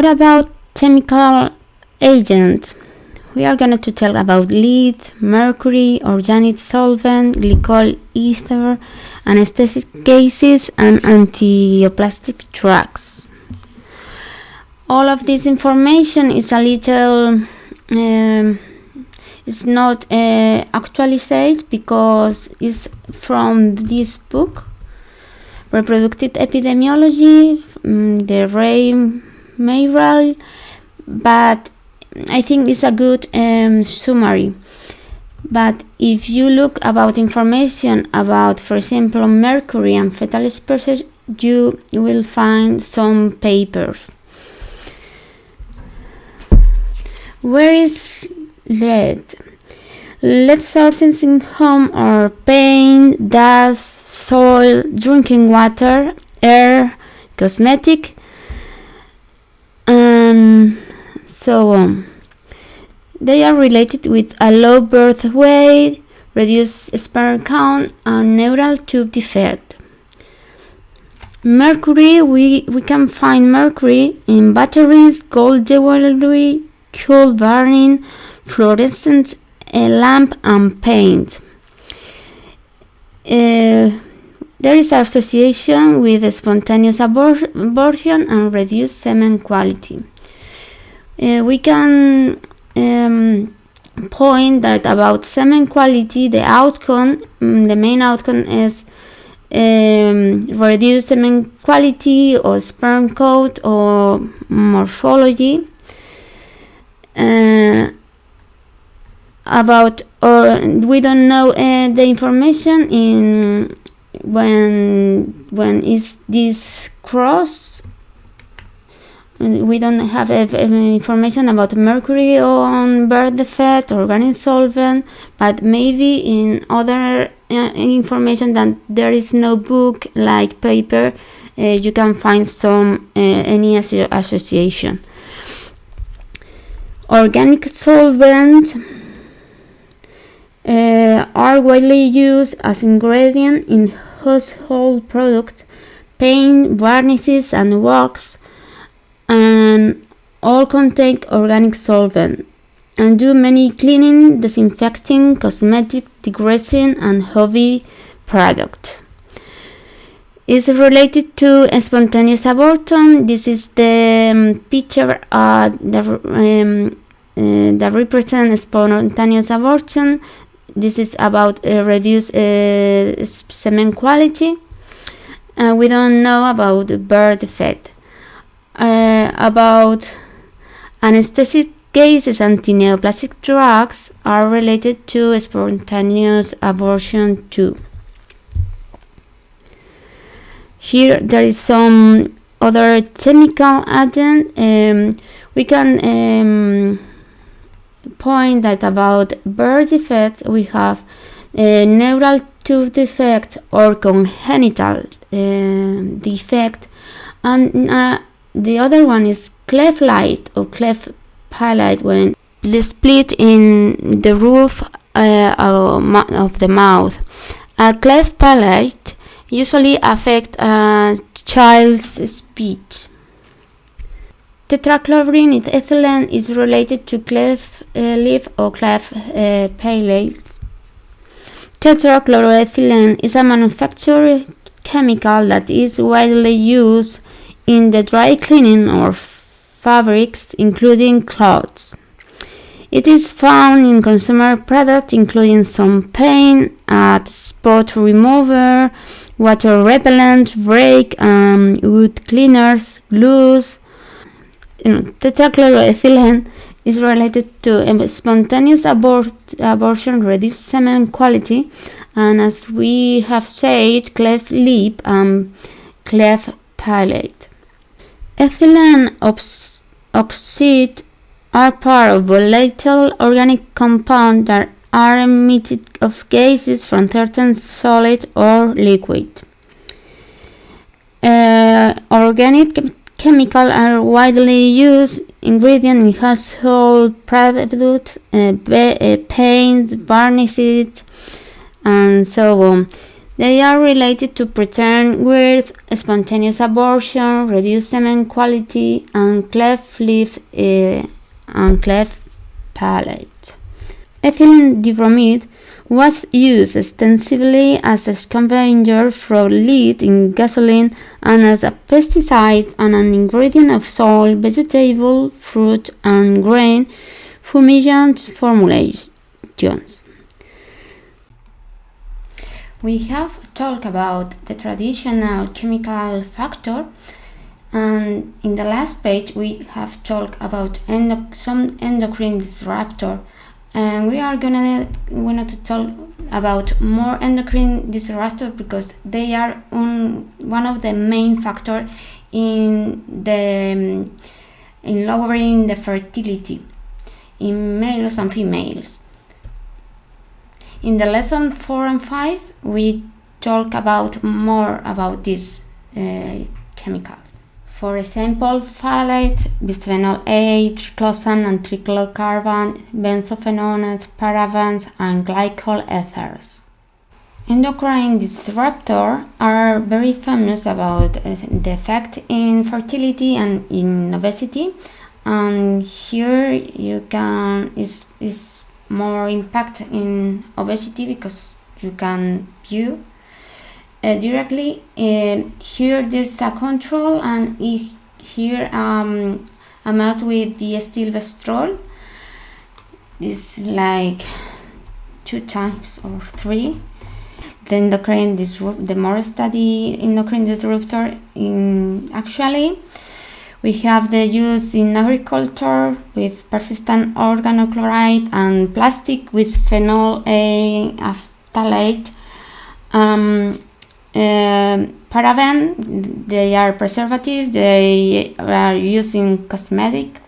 what about chemical agents? We are going to talk about lead, mercury, organic solvent, glycol ether, anesthetic gases, and antioplastic drugs. All of this information is a little it's not actualized because it's from this book, Reproductive Epidemiology, the Ray Mayral, but I think it's a good summary. But if you look about information about, for example, mercury and fetal exposure, you will find some papers. Where is lead? Lead sources in home or paint, dust, soil, drinking water, air, cosmetic, and so on. They are related with a low birth weight, reduced sperm count, and neural tube defect. Mercury, we can find mercury in batteries, gold jewelry, coal burning, fluorescent lamp, and paint. There is association with spontaneous abortion and reduced semen quality. We can point that about semen quality, the outcome, the main outcome is reduced semen quality or sperm count or morphology. We don't know the information in when is this cross. We don't have information about mercury on birth defect, organic solvent, but maybe in other information that there is no book like paper, you can find some any association. Organic solvents are widely used as ingredient in household products, paint, varnishes, and wax, and all contain organic solvent and do many cleaning, disinfecting, cosmetic, degreasing, and hobby products. Is related to spontaneous abortion. This is the picture that represents spontaneous abortion. This is about reduced semen quality. We don't know about birth defect. About anesthetic gases and antineoplastic drugs are related to spontaneous abortion too. Here there is some other chemical agent. We can point that about birth defects we have neural tube defect or congenital defect, and the other one is cleft lid or cleft palate, when the split in the roof of the mouth. A cleft palate usually affect a child's speech. Tetrachlorine ethylene is related to cleft lip or cleft palate. Tetrachloroethylene is a manufactured chemical that is widely used in the dry cleaning of fabrics, including clothes. It is found in consumer products, including some paint, spot remover, water repellent, brake, wood cleaners, glues. Tetrachloroethylene is related to spontaneous abortion, reduced semen quality, and as we have said, cleft lip and cleft palate. Ethylene oxide are part of volatile organic compounds that are emitted of gases from certain solid or liquid. Organic chemicals are widely used ingredient in household products, paints, varnishes, and so on. They are related to preterm growth, spontaneous abortion, reduced semen quality, and cleft lip and cleft palate. Ethylene dibromide was used extensively as a scavenger for lead in gasoline and as a pesticide and an ingredient of soil, vegetable, fruit, and grain fumigant formulations. We have talked about the traditional chemical factor, and in the last page we have talked about some endocrine disruptor, and we are gonna to talk about more endocrine disruptor because they are one of the main factor in lowering the fertility in males and females. In the lesson 4 and 5 we talk about more about this chemical. For example, phthalate, bisphenol A, triclosan and triclocarbon, benzophenones, parabens, and glycol ethers. Endocrine disruptors are very famous about the effect in fertility and in obesity, and here you can is more impact in obesity because you can view directly. Here there's a control, and here I'm out with the stilbestrol. It's like 2 times or 3. The more study endocrine disruptor actually we have the use in agriculture with persistent organochloride and plastic with phenol A phthalate. Paraben, they are preservative, they are used in cosmetic.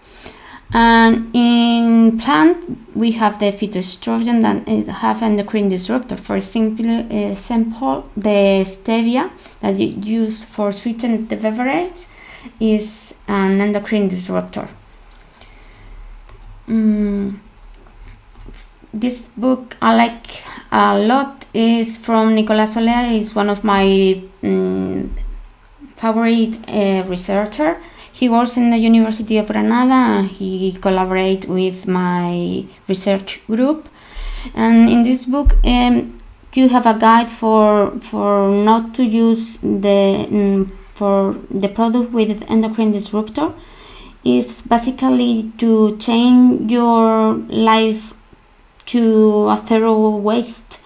And in plant, we have the phytoestrogen that have endocrine disruptor. For example, the stevia that you use for sweeten the beverage is an endocrine disruptor. This book I like a lot is from Nicolas Soler. Is one of my favorite researcher. He works in the University of Granada and he collaborates with my research group. And in this book, you have a guide for not to use for the product with endocrine disruptor. Is basically to change your life to a zero waste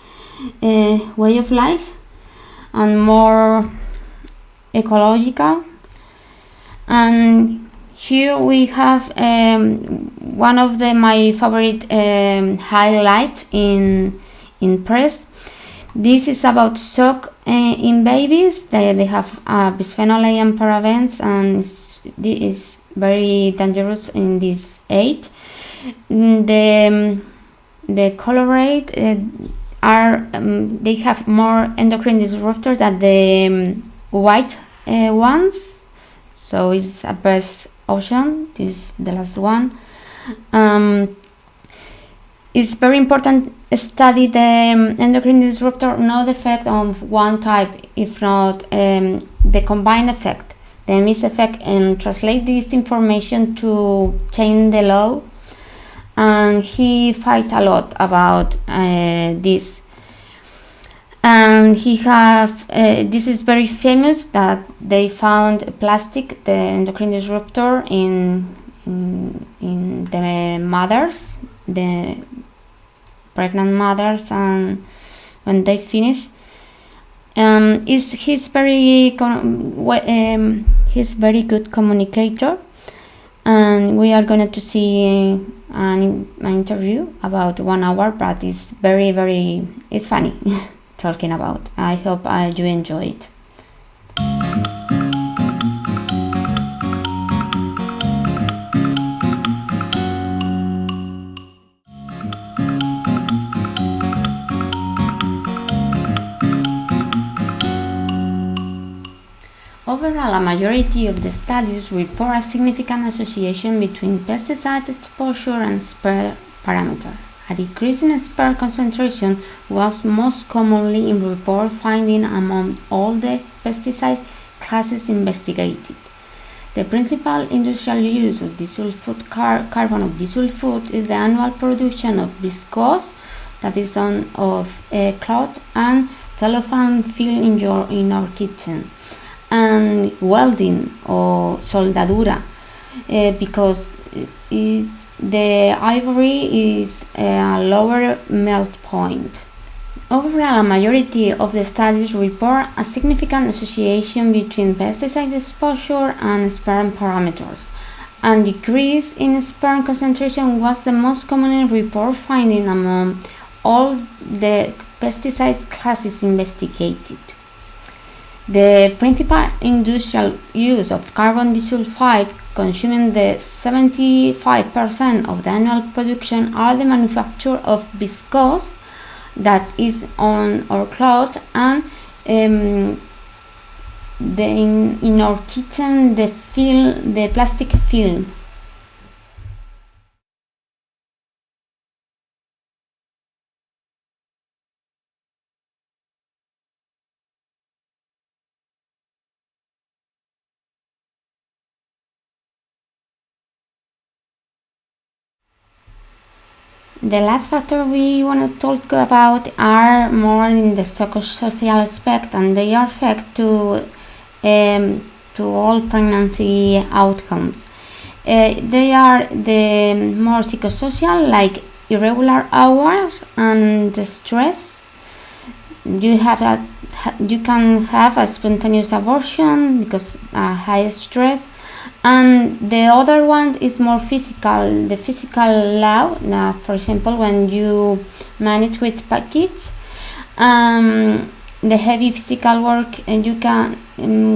way of life and more ecological. And here we have one of my favorite highlight in press. This is about shock in babies. They have bisphenol A and parabens, and it is very dangerous in this age. The colorate are they have more endocrine disruptors than the white ones. So it's a best option. This is the last one. It's very important to study the endocrine disruptor, not the effect of one type, if not the combined effect, the mix effect, and translate this information to change the law. And he fights a lot about this. And he have this is very famous that they found plastic, the endocrine disruptor, in the mothers, the pregnant mothers, and when they finish, he's very good communicator, and we are going to see an interview about 1 hour, but it's it's funny. Talking about. I hope you enjoy it. Overall, a majority of the studies report a significant association between pesticide exposure and sperm parameter. A decrease in sperm concentration was most commonly in report finding among all the pesticide classes investigated. The principal industrial use of disulfide carbon of disulfide is the annual production of viscose, that is of cloth and cellophane film in our kitchen, and welding or soldadura, because the ivory is a lower melt point. Overall, a majority of the studies report a significant association between pesticide exposure and sperm parameters, and decrease in sperm concentration was the most common report finding among all the pesticide classes investigated. The principal industrial use of carbon disulfide, consuming the 75% of the annual production, are the manufacture of viscose, that is on our clothes, and in our kitchen the plastic film. The last factor we want to talk about are more in the psychosocial aspect, and they affect to all pregnancy outcomes. They are the more psychosocial, like irregular hours and the stress. You can have a spontaneous abortion because high stress. And the other one is more physical, the physical law. Now, for example, when you manage with kids, the heavy physical work, and you can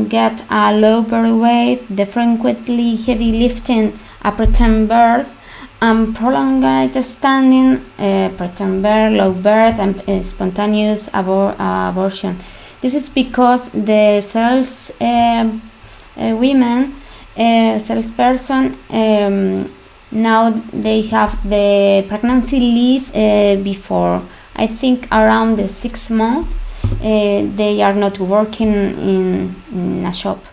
get a low body weight, the frequently heavy lifting, a preterm birth, prolonged standing, preterm birth, low birth, and spontaneous abortion. This is because the cells women salesperson now they have the pregnancy leave before, I think, around the 6 months. They are not working in a shop.